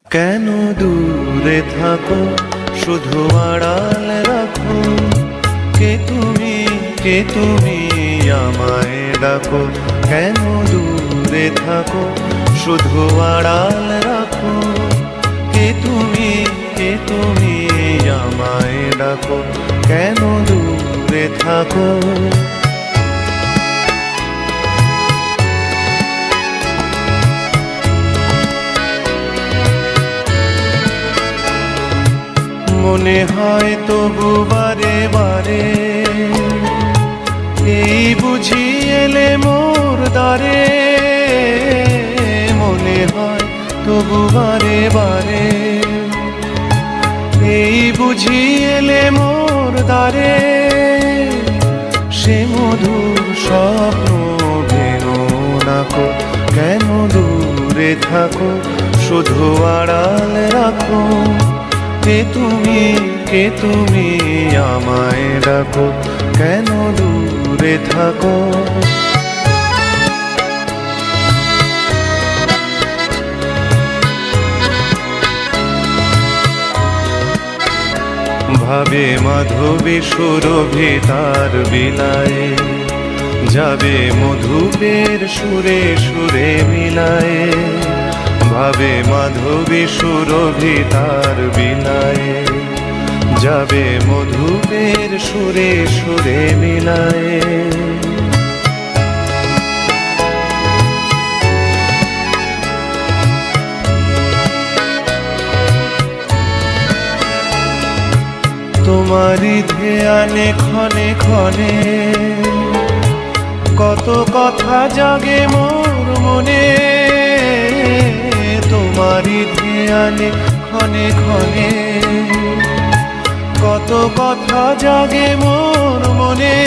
কেন দূরে থাকো, শুধু আড়াল রাখো। কে তুমি আমায় ডাকো। কেন দূরে থাকো, শুধু আড়াল রাখো। কে তুমি আমায় ডাকো। কেন দূরে থাকো। মনে হয় তবু বারে বারে, এই বুঝি এলে মোর দ্বারে। মনে হয় তবু বারে বারে, এই বুঝি এলে মোর দ্বারে। সে মধুর স্বপ্ন ভেঙো নাকো। কেন দূরে থাকো, শুধু আড়াল রাখো। কে তুমি আমায় ডাকো। কেন দূরে থাকো। ভাবে মাধবী সুরভি তার বিলায়ে, যাবে মধুপের সুরে সুরে মিলায়ে। ভাবে মাধবী সুরভি তার বিলায়ে, যাবে মধুপের সুরে সুরে মিলায়ে। তোমারই ধ্যানে ক্ষণে ক্ষণে, কত কথা জাগে মোর মনে। তোমারই ধ্যানে ক্ষণে ক্ষণে, কত কথা জাগে মোর মনে।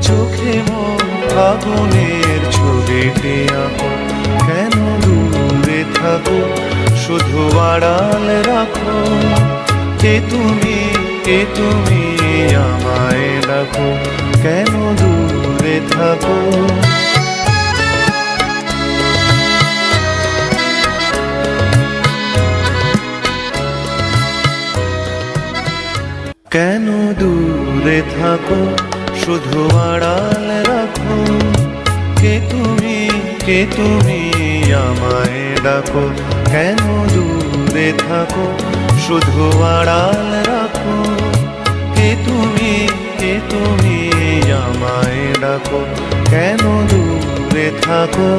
চোখে মোর ফাগুনের ছবিটি আঁকো। কেন দূরে থাকো, শুধু আড়াল রাখো। কে তুমি আমায় ডাকো। কেন দূরে থাকো। কেন দূরে থাকো, শুধু আড়াল রাখো। কে তুমি আমায় ডাকো। কেন দূরে থাকো, শুধু আড়াল রাখো। কে তুমি আমায় ডাকো। কেন দূরে থাকো।